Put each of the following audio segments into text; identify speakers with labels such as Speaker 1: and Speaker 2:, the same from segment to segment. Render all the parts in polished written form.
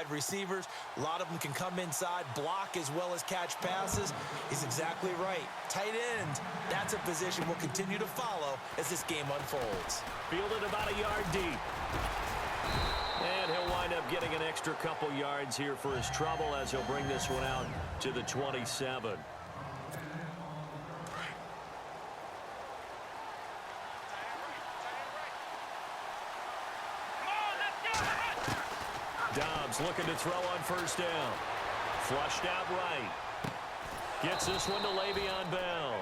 Speaker 1: wide receivers. A lot of them can come inside, block as well as catch passes. He's exactly right. Tight end, that's a position we'll continue to follow as this game unfolds.
Speaker 2: Fielded about a yard deep. And he'll wind up getting an extra couple yards here for his trouble as he'll bring this one out to the 27. Dobbs looking to throw on first down. Flushed out right. Gets this one to Le'Veon Bell.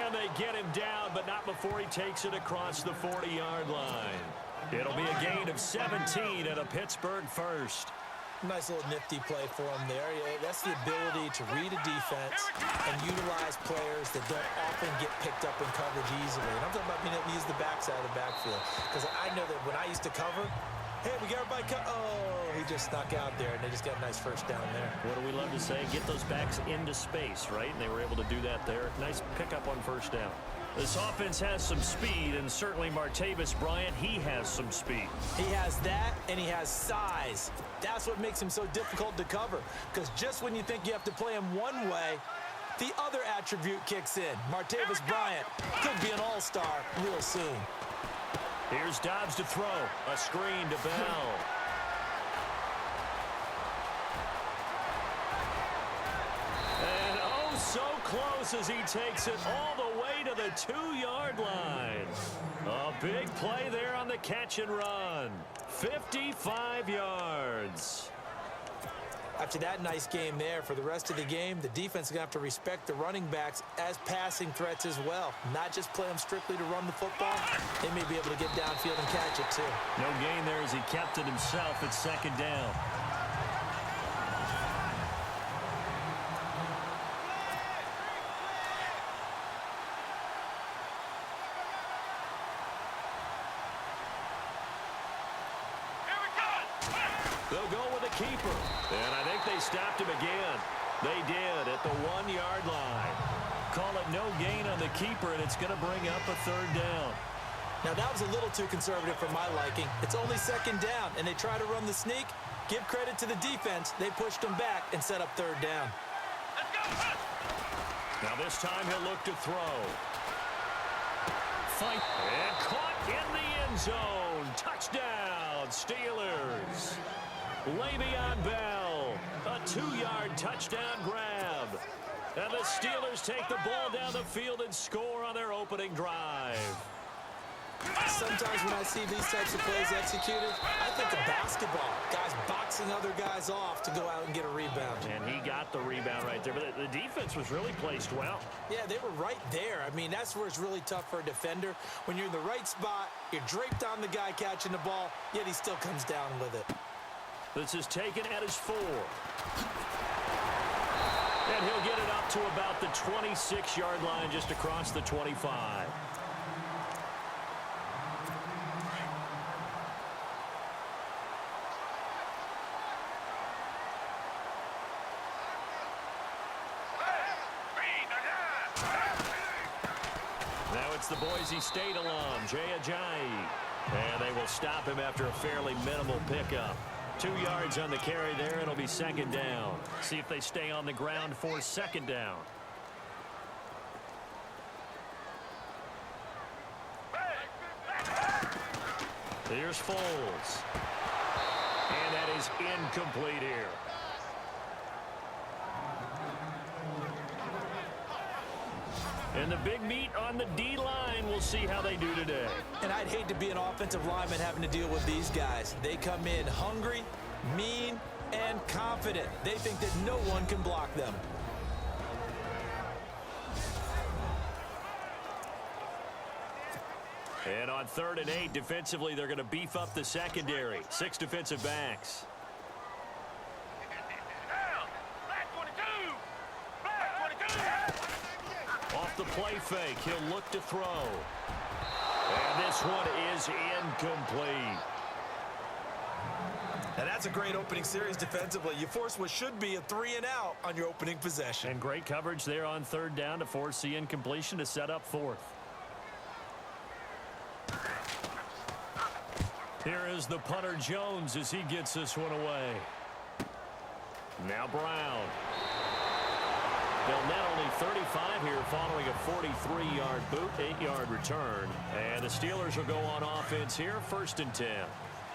Speaker 2: And they get him down, but not before he takes it across the 40-yard line. It'll be a gain of 17 at a Pittsburgh first.
Speaker 1: Nice little nifty play for him there. That's the ability to read a defense and utilize players that don't often get picked up in coverage easily. And I'm talking about being able to use the backside of the backfield. Because I know that when I used to cover, hey, we got everybody cut. Oh, he just snuck out there, and they just got a nice first down there.
Speaker 2: What do we love to say? Get those backs into space, right? And they were able to do that there. Nice pickup on first down. This offense has some speed, and certainly Martavis Bryant, he has some speed.
Speaker 1: He has that, and he has size. That's what makes him so difficult to cover, because just when you think you have to play him one way, the other attribute kicks in. Martavis Bryant could be an all-star real soon.
Speaker 2: Here's Dobbs to throw. A screen to Bell. And oh, so close as he takes it all the way to the 2-yard line. A big play there on the catch and run. 55 yards.
Speaker 1: After that nice game there, for the rest of the game, the defense is going to have to respect the running backs as passing threats as well. Not just play them strictly to run the football. They may be able to get downfield and catch it too.
Speaker 2: No gain there as he kept it himself at second down. They'll go with a keeper. And I think they stopped him again. They did at the 1-yard line. Call it no gain on the keeper, and it's going to bring up a third down.
Speaker 1: Now, that was a little too conservative for my liking. It's only second down, and they try to run the sneak. Give credit to the defense. They pushed them back and set up third down.
Speaker 2: Now this time he'll look to throw. Fight. And caught in the end zone. Touchdown, Steelers. Le'Veon Bell, a 2-yard touchdown grab. And the Steelers take the ball down the field and score on their opening drive.
Speaker 1: Sometimes when I see these types of plays executed, I think of basketball. Guys boxing other guys off to go out and get a rebound.
Speaker 2: And he got the rebound right there. But the defense was really placed well.
Speaker 1: Yeah, they were right there. I mean, that's where it's really tough for a defender. When you're in the right spot, you're draped on the guy catching the ball, yet he still comes down with it.
Speaker 2: This is taken at his 4. And he'll get it up to about the 26-yard line, just across the 25. Now it's the Boise State alum, Jay Ajayi. And they will stop him after a fairly minimal pickup. 2 yards on the carry there. It'll be second down. See if they stay on the ground for second down. Here's Foles. And that is incomplete here. And the big meat on the D-line, we'll see how they do today.
Speaker 1: And I'd hate to be an offensive lineman having to deal with these guys. They come in hungry, mean, and confident. They think that no one can block them.
Speaker 2: And on 3rd and 8, defensively, they're going to beef up the secondary. 6 defensive backs. Off the play fake, he'll look to throw. And this one is incomplete.
Speaker 1: And that's a great opening series defensively. You force what should be a 3-and-out on your opening possession.
Speaker 2: And great coverage there on 3rd down to force the incompletion to set up 4th. Here is the punter Jones as he gets this one away. Now Brown. They'll net only 35 here following a 43-yard boot, 8-yard return. And the Steelers will go on offense here, 1st and 10.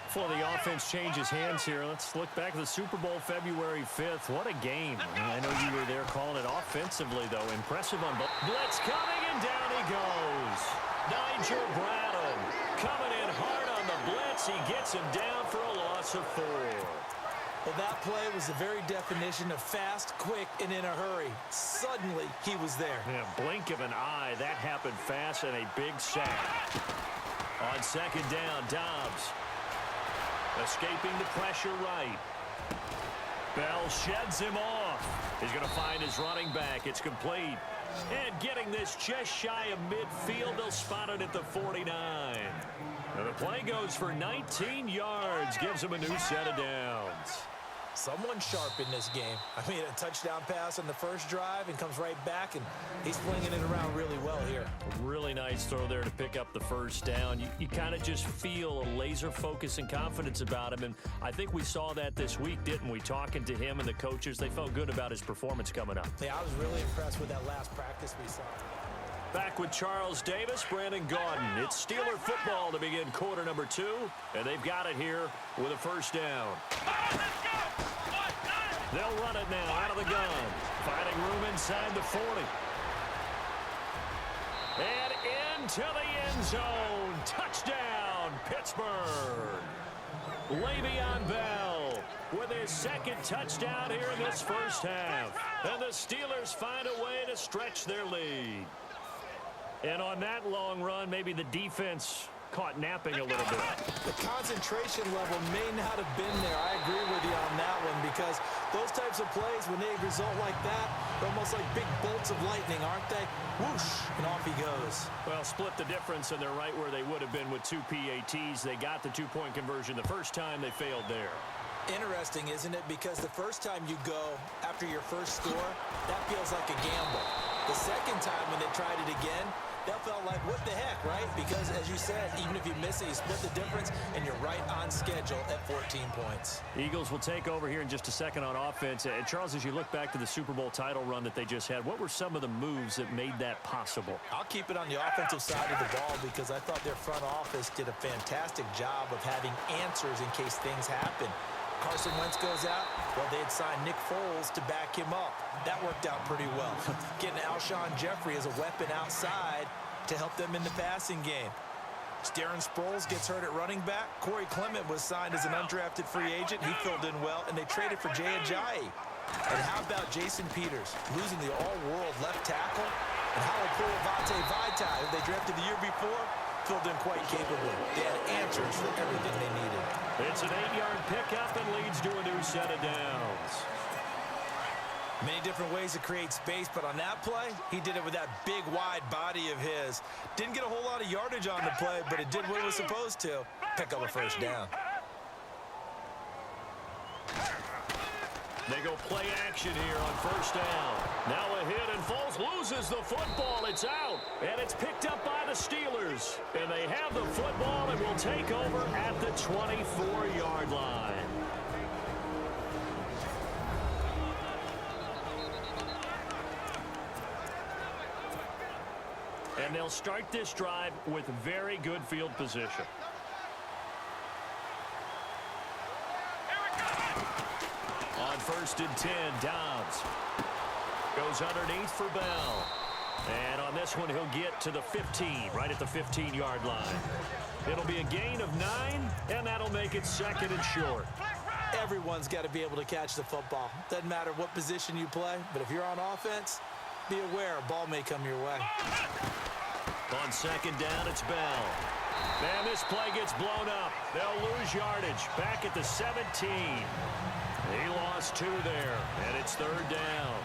Speaker 2: Before the offense changes hands here, let's look back at the Super Bowl February 5th. What a game. I know you were there calling it offensively, though. Impressive on both. Blitz coming, and down he goes. Nigel Bradham coming in hard on the blitz. He gets him down for a loss of 4.
Speaker 1: Well, that play was the very definition of fast, quick, and in a hurry. Suddenly, he was there.
Speaker 2: Yeah, blink of an eye. That happened fast and a big sack. On 2nd down, Dobbs. Escaping the pressure right. Bell sheds him off. He's going to find his running back. It's complete. And getting this just shy of midfield, they'll spot it at the 49. Now the play goes for 19 yards. Gives him a new set of downs.
Speaker 1: Someone sharp in this game. I mean, a touchdown pass on the first drive and comes right back, and he's flinging it around really well here.
Speaker 2: Really nice throw there to pick up the first down. You kind of just feel a laser focus and confidence about him, and I think we saw that this week, didn't we? Talking to him and the coaches, they felt good about his performance coming up.
Speaker 1: Yeah, I was really impressed with that last practice we saw.
Speaker 2: Back with Charles Davis, Brandon Gaudin. It's Steeler football to begin quarter number 2, and they've got it here with a first down. They'll run it now out of the gun. Finding room inside the 40. And into the end zone. Touchdown, Pittsburgh. Le'Veon Bell with his 2nd touchdown here in this first half. And the Steelers find a way to stretch their lead. And on that long run, maybe the defense caught napping a little bit.
Speaker 1: The concentration level may not have been there. I agree with you on that one, because those types of plays, when they result like that, they're almost like big bolts of lightning, aren't they? Whoosh, and off he goes.
Speaker 2: Well, split the difference, and they're right where they would have been with 2 PATs. They got the 2-point conversion the first time. They failed there.
Speaker 1: Interesting, isn't it? Because the first time you go after your first score, that feels like a gamble. The second time when they tried it again, that felt like, what the heck, right? Because, as you said, even if you miss it, you split the difference, and you're right on schedule at 14 points.
Speaker 2: Eagles will take over here in just a second on offense. And, Charles, as you look back to the Super Bowl title run that they just had, what were some of the moves that made that possible?
Speaker 1: I'll keep it on the offensive side of the ball, because I thought their front office did a fantastic job of having answers in case things happen. Carson Wentz goes out, well, they had signed Nick Foles to back him up. That worked out pretty well. Getting Alshon Jeffrey as a weapon outside to help them in the passing game. Darren Sproles gets hurt at running back. Corey Clement was signed as an undrafted free agent. He filled in well, and they traded for Jay Ajayi. And how about Jason Peters, losing the all-world left tackle? And how about Vate Vaitai, who they drafted the year before, filled in quite capably. They had answers for everything they needed.
Speaker 2: It's an 8-yard pickup and leads to a new set of downs.
Speaker 1: Many different ways to create space, but on that play, he did it with that big, wide body of his. Didn't get a whole lot of yardage on the play, but it did what it was supposed to. Pick up a first down.
Speaker 2: They go play action here on first down. Now a hit, and Foles loses the football. It's out, and it's picked up by the Steelers. And they have the football and will take over at the 24-yard line. And they'll start this drive with very good field position. On 1st and 10, Dobbs goes underneath for Bell. And on this one, he'll get to the 15, right at the 15-yard line. It'll be a gain of 9, and that'll make it 2nd and short.
Speaker 1: Everyone's got to be able to catch the football. Doesn't matter what position you play, but if you're on offense, be aware a ball may come your way.
Speaker 2: On 2nd down, it's Bell. And this play gets blown up. They'll lose yardage. Back at the 17. He lost 2 there, and it's 3rd down.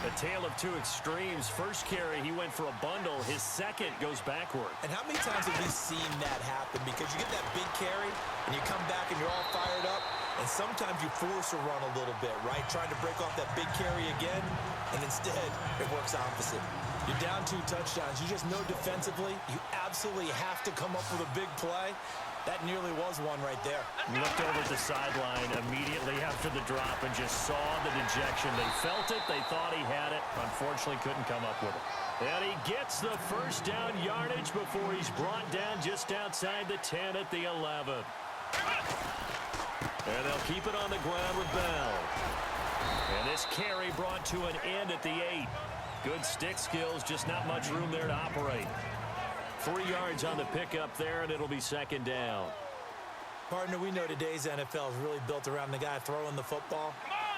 Speaker 2: A tale of 2 extremes. First carry, he went for a bundle. His second goes backward.
Speaker 1: And how many times have we seen that happen? Because you get that big carry, and you come back and you're all fired up, and sometimes you force a run a little bit, right? Trying to break off that big carry again, and instead, it works opposite. You're down 2 touchdowns. You just know defensively, you absolutely have to come up with a big play. That nearly was one right there.
Speaker 2: Looked over at the sideline immediately after the drop and just saw the dejection. They felt it. They thought he had it. Unfortunately, couldn't come up with it. And he gets the first down yardage before he's brought down just outside the 10 at the 11. And they'll keep it on the ground with Bell. And this carry brought to an end at the 8. Good stick skills, just not much room there to operate. 3 yards on the pickup there, and it'll be second down.
Speaker 1: Partner, we know today's NFL is really built around the guy throwing the football.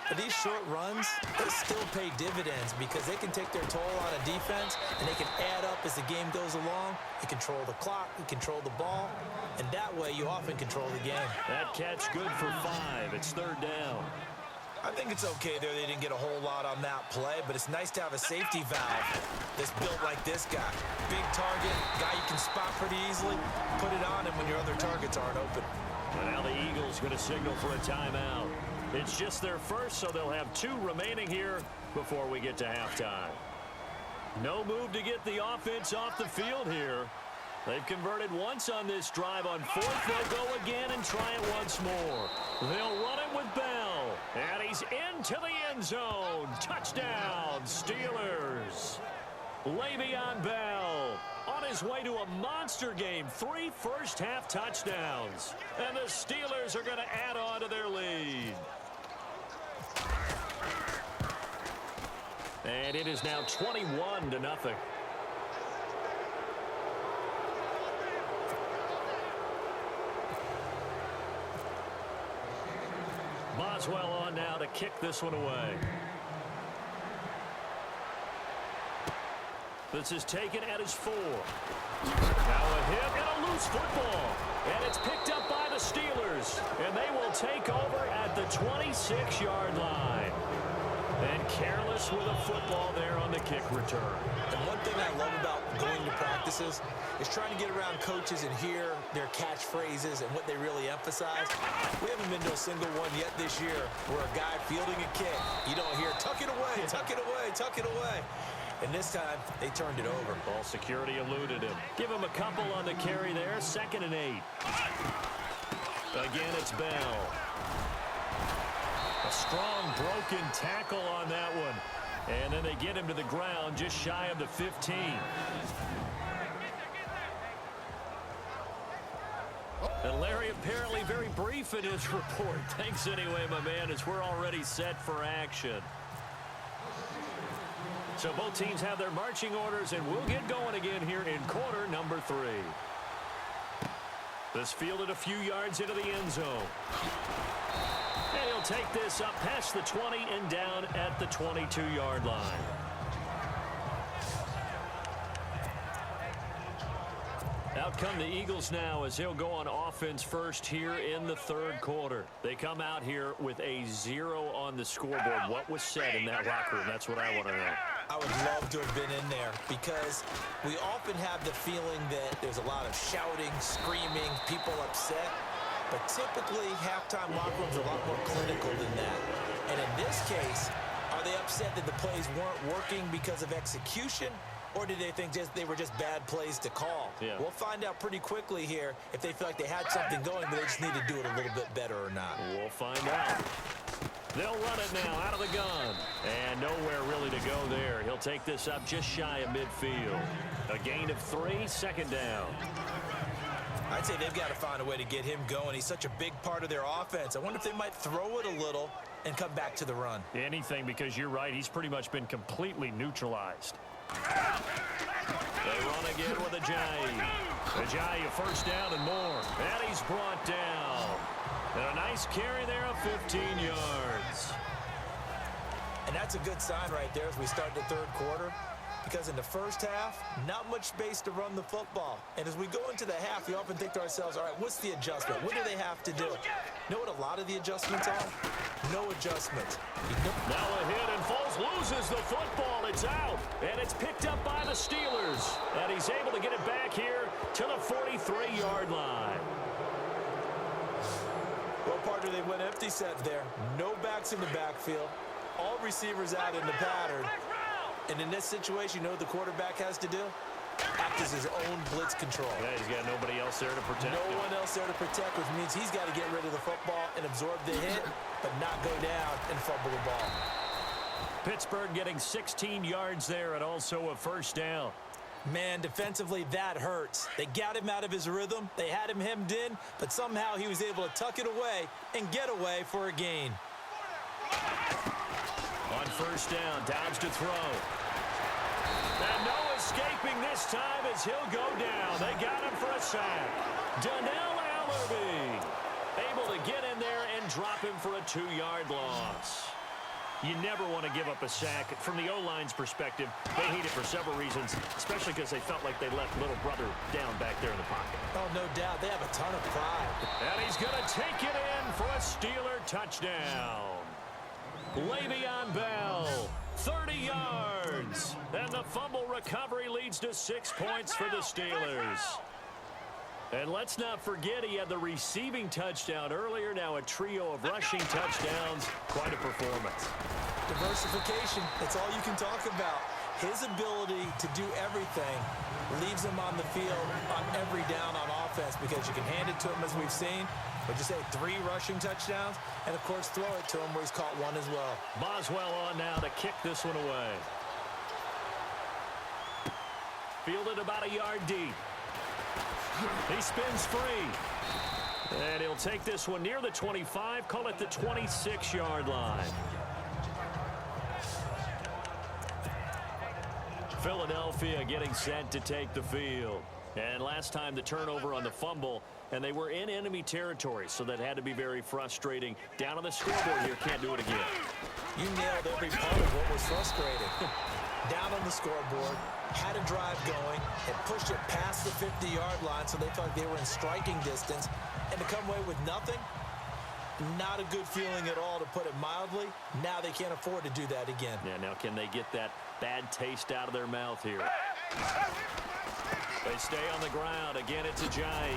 Speaker 1: But these short runs, they still pay dividends because they can take their toll on a defense, and they can add up as the game goes along. You control the clock, you control the ball, and that way you often control the game.
Speaker 2: That catch good for 5. It's third down.
Speaker 1: I think it's okay there. They didn't get a whole lot on that play, but it's nice to have a safety valve that's built like this guy. Big target, guy you can spot pretty easily. Put it on him when your other targets aren't open.
Speaker 2: And now the Eagles going to signal for a timeout. It's just their first, so they'll have 2 remaining here before we get to halftime. No move to get the offense off the field here. They've converted once on this drive. On 4th, they'll go again and try it once more. They'll run it with Bell. And he's into the end zone. Touchdown, Steelers. Le'Veon Bell on his way to a monster game. 3 first-half touchdowns. And the Steelers are going to add on to their lead. And it is now 21-0. Boswell on now to kick this one away. This is taken at his 4. Now a hit and a loose football. And it's picked up by the Steelers. And they will take over at the 26-yard line. And careless with a football there on the kick return.
Speaker 1: And one thing I love about going to practices is trying to get around coaches and hear their catchphrases and what they really emphasize. We haven't been to a single one yet this year where a guy fielding a kick, you don't hear, tuck it away, tuck it away, tuck it away. And this time, they turned it over.
Speaker 2: Ball security eluded him. Give him a couple on the carry there. 2nd and 8. Again, it's Bell. A strong broken tackle on that one. And then they get him to the ground just shy of the 15. And Larry apparently very brief in his report. Thanks anyway, my man, as we're already set for action. So both teams have their marching orders, and we'll get going again here in quarter number 3. This fielded a few yards into the end zone. And he'll take this up past the 20 and down at the 22-yard line. Out come the Eagles now as he'll go on offense first here in the 3rd quarter. They come out here with a 0 on the scoreboard. What was said in that locker room? That's what I want to know.
Speaker 1: I would love to have been in there because we often have the feeling that there's a lot of shouting, screaming, people upset. But typically, halftime locker rooms are a lot more clinical than that. And in this case, are they upset that the plays weren't working because of execution? Or did they think they were just bad plays to call?
Speaker 2: Yeah.
Speaker 1: We'll find out pretty quickly here if they feel like they had something going, but they just need to do it a little bit better or not.
Speaker 2: We'll find out. They'll run it now out of the gun. And nowhere really to go there. He'll take this up just shy of midfield. A gain of 3, 2nd down.
Speaker 1: I'd say they've got to find a way to get him going. He's such a big part of their offense. I wonder if they might throw it a little and come back to the run.
Speaker 2: Anything, because you're right. He's pretty much been completely neutralized. They run again with Ajayi. Ajayi, a first down and more. And he's brought down. And a nice carry there of 15 yards.
Speaker 1: And that's a good sign right there as we start the 3rd quarter. Because in the first half, not much space to run the football. And as we go into the half, we often think to ourselves, all right, what's the adjustment? What do they have to do? You know what a lot of the adjustments are? No adjustment.
Speaker 2: Now a hit, and Foles loses the football. It's out, and it's picked up by the Steelers. And he's able to get it back here to the 43-yard line.
Speaker 1: Well, partner, they went empty set there. No backs in the backfield. All receivers out in the pattern. And in this situation, you know what the quarterback has to do? act as his own blitz control.
Speaker 2: Yeah, he's got nobody else there to protect him.
Speaker 1: No one else there to protect, which means he's got to get rid of the football and absorb the hit, but not go down and fumble the ball.
Speaker 2: Pittsburgh getting 16 yards there and also a first down.
Speaker 1: Man, defensively, that hurts. They got him out of his rhythm. They had him hemmed in, but somehow he was able to tuck it away and get away for a gain.
Speaker 2: On first down, Downs to throw. And no escaping this time as he'll go down. They got him for a sack. Donnell Allerby able to get in there and drop him for a 2-yard loss. You never want to give up a sack. From the O-line's perspective, they hate it for several reasons, especially because they felt like they left little brother down back there in the pocket.
Speaker 1: Oh, no doubt. They have a ton of pride.
Speaker 2: And he's going to take it in for a Steeler touchdown. Le'Veon Bell, 30 yards. And the fumble recovery leads to 6 points for the Steelers. And let's not forget he had the receiving touchdown earlier. Now a trio of rushing touchdowns. Quite a performance.
Speaker 1: Diversification, that's all you can talk about. His ability to do everything leaves him on the field on every down on offense because you can hand it to him as we've seen. But just say 3 rushing touchdowns and, of course, throw it to him where he's caught 1 as well.
Speaker 2: Boswell on now to kick this one away. Fielded about a yard deep. He spins free. And he'll take this one near the 25, call it the 26-yard line. Philadelphia getting set to take the field. And last time the turnover on the fumble, and they were in enemy territory, so that had to be very frustrating. Down on the scoreboard here, can't do it again.
Speaker 1: You nailed every part of what was frustrating. Down on the scoreboard, had a drive going, and pushed it past the 50-yard line so they thought they were in striking distance, and to come away with nothing, not a good feeling at all, to put it mildly. Now they can't afford to do that again.
Speaker 2: Yeah, now can they get that bad taste out of their mouth here? They stay on the ground. Again, it's Ajayi.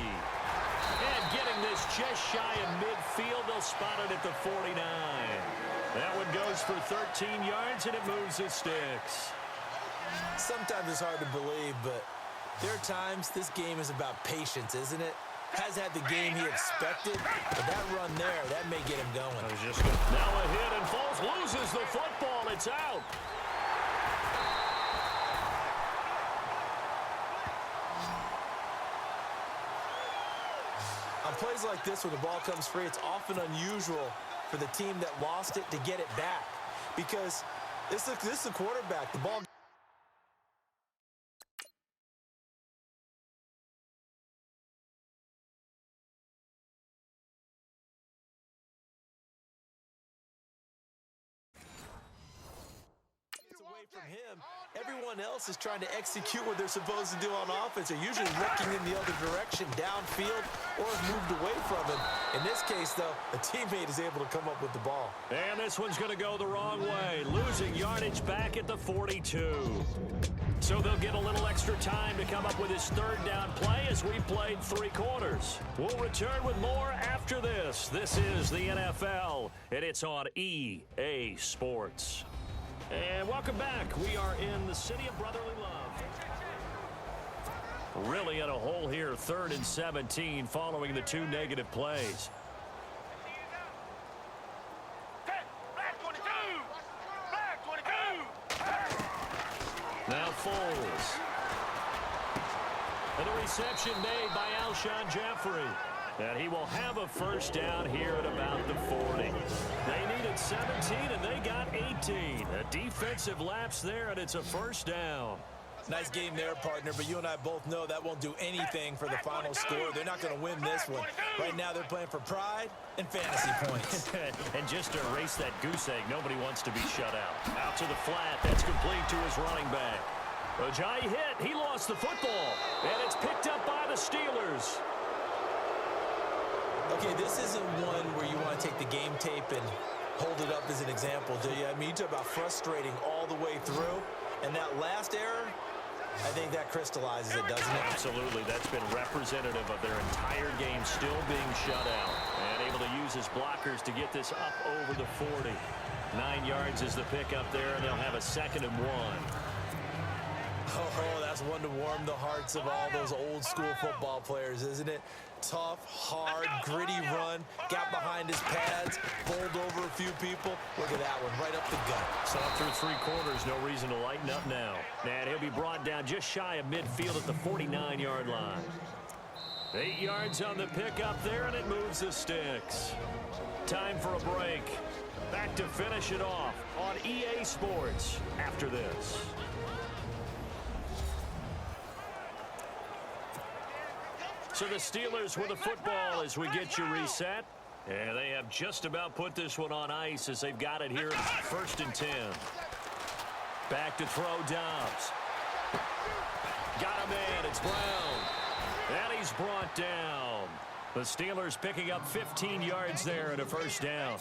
Speaker 2: And getting this just shy of midfield, they'll spot it at the 49. That one goes for 13 yards, and it moves the sticks.
Speaker 1: Sometimes it's hard to believe, but there are times this game is about patience, isn't it? Has had the game he expected, but that run there, that may get him going.
Speaker 2: Now a hit, and Foles loses the football. It's out.
Speaker 1: On plays like this, when the ball comes free, it's often unusual for the team that lost it to get it back, because this is the quarterback. The ball. From him, everyone else is trying to execute what they're supposed to do on offense. They're usually looking in the other direction, downfield, or have moved away from him. In this case, though, a teammate is able to come up with the ball.
Speaker 2: And this one's going to go the wrong way, losing yardage back at the 42. So they'll get a little extra time to come up with his third down play as we played 3 quarters. We'll return with more after this. This is the NFL, and it's on EA Sports. And welcome back. We are in the city of brotherly love. Really in a hole here, 3rd and 17 following the 2 negative plays. Now Foles. And the reception made by Alshon Jeffrey. And he will have a first down here at about the 40. They needed 17, and they got 18. A defensive lapse there, and it's a first down.
Speaker 1: Nice game there, partner, but you and I both know that won't do anything for the final score. They're not going to win this one. Right now, they're playing for pride and fantasy points.
Speaker 2: And just to erase that goose egg, nobody wants to be shut out. Out to the flat. That's complete to his running back. Ajayi hit. He lost the football, and it's picked up by the Steelers.
Speaker 1: Okay, this isn't one where you want to take the game tape and hold it up as an example, do you? I mean, you talk about frustrating all the way through, and that last error, I think that crystallizes it, doesn't it?
Speaker 2: Absolutely. That's been representative of their entire game still being shut out. And able to use his blockers to get this up over the 40. 9 yards is the pickup there, and they'll have a 2nd and 1.
Speaker 1: Oh, that's That's one to warm the hearts of all those old school football players, isn't it? Tough, hard, gritty run, got behind his pads, bowled over a few people. Look at that one, right up the gut.
Speaker 2: So through 3 quarters, no reason to lighten up now. And he'll be brought down just shy of midfield at the 49-yard line. 8 yards on the pickup there, and it moves the sticks. Time for a break. Back to finish it off on EA Sports after this. So the Steelers with the football as we get you reset. And they have just about put this one on ice as they've got it here. 1st and 10. Back to throw Dobbs. Got him in. It's Brown. And he's brought down. The Steelers picking up 15 yards there and a 1st down.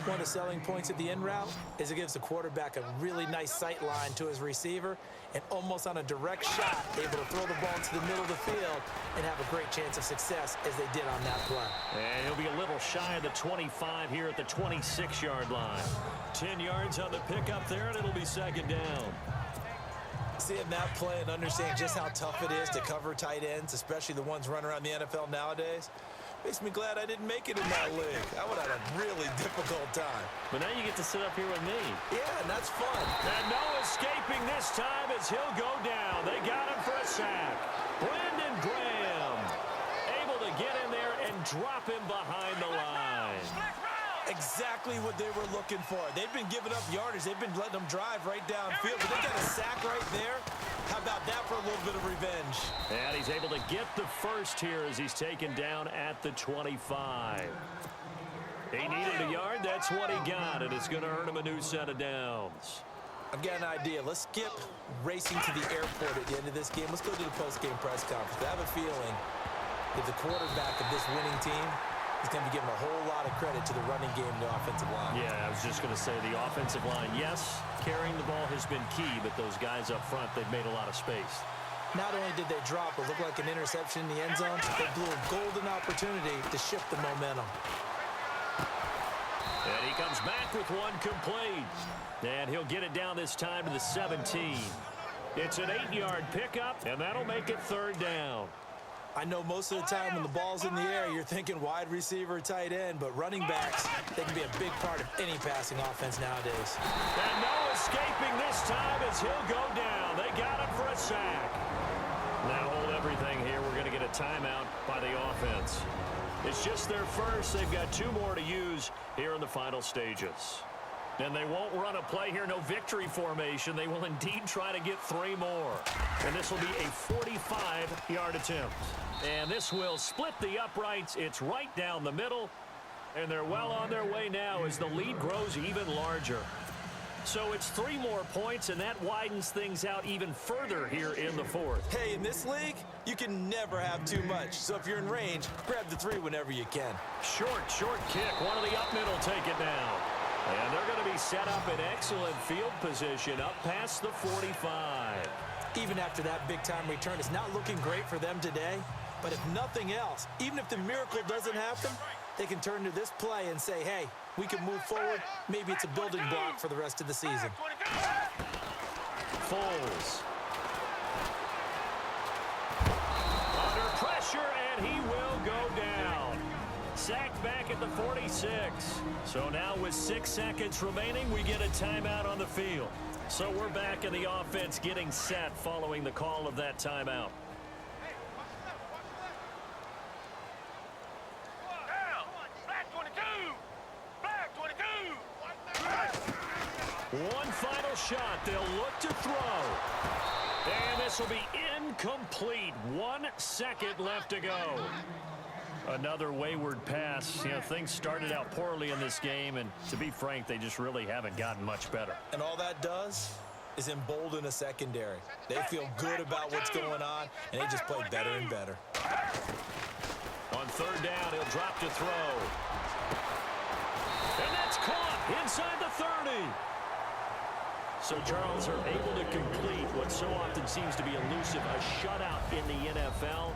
Speaker 1: One of the selling points of the in route is it gives the quarterback a really nice sight line to his receiver and almost on a direct shot able to throw the ball into the middle of the field and have a great chance of success as they did on that play.
Speaker 2: And he'll be a little shy of the 25 here at the 26-yard line. 10 yards on the pickup there, and it'll be 2nd down.
Speaker 1: Seeing that play and understanding just how tough it is to cover tight ends, especially the ones running around the NFL nowadays, makes me glad I didn't make it in that league. I would have had a really difficult time.
Speaker 2: But now you get to sit up here with me.
Speaker 1: Yeah, and that's fun.
Speaker 2: And no escaping this time as he'll go down. They got him for a sack. Brandon Graham able to get in there and drop him behind the line.
Speaker 1: Exactly what they were looking for. They've been giving up yardage. They've been letting them drive right downfield, but they got a sack right there. How about that for a little bit of revenge?
Speaker 2: And he's able to get the 1st here as he's taken down at the 25. He needed a yard. That's what he got, and it's going to earn him a new set of downs.
Speaker 1: I've got an idea. Let's skip racing to the airport at the end of this game. Let's go to the post-game press conference. I have a feeling that the quarterback of this winning team is going to be given a whole lot of credit to the running game and the offensive line.
Speaker 2: Yeah, I was just going to say the offensive line, yes, carrying the ball has been key, but those guys up front, they've made a lot of space.
Speaker 1: Not only did they drop what looked like an interception in the end zone, they blew a golden opportunity to shift the momentum.
Speaker 2: And he comes back with one complete. And he'll get it down this time to the 17. It's an 8-yard pickup, and that'll make it 3rd down.
Speaker 1: I know most of the time when the ball's in the air, you're thinking wide receiver, tight end, but running backs, they can be a big part of any passing offense nowadays.
Speaker 2: And no escaping this time as he'll go down. They got him for a sack. Now hold everything here. We're going to get a timeout by the offense. It's just their 1st. They've got 2 more to use here in the final stages. And they won't run a play here, no victory formation. They will indeed try to get 3 more. And this will be a 45-yard attempt. And this will split the uprights. It's right down the middle. And they're well on their way now as the lead grows even larger. So it's 3 more points, and that widens things out even further here in the 4th.
Speaker 1: Hey, in this league, you can never have too much. So if you're in range, grab the 3 whenever you can.
Speaker 2: Short kick. One of the up middle take it now. And they're going to be set up in excellent field position up past the 45.
Speaker 1: Even after that big-time return, it's not looking great for them today. But if nothing else, even if the miracle doesn't happen, they can turn to this play and say, hey, we can move forward. Maybe it's a building block for the rest of the season.
Speaker 2: Foles. Under pressure, and he will go down. Sacked back at the 46. So now with 6 seconds remaining, we get a timeout on the field. So we're back in the offense getting set following the call of that timeout. One final shot. They'll look to throw. And this will be incomplete. 1 second left to go. Another wayward pass. You know, things started out poorly in this game, and to be frank, they just really haven't gotten much better.
Speaker 1: And all that does is embolden a secondary. They feel good about what's going on, and they just play better and better.
Speaker 2: On 3rd down, he'll drop to throw. And that's caught inside the 30. So Charles are able to complete what so often seems to be elusive, a shutout in the NFL.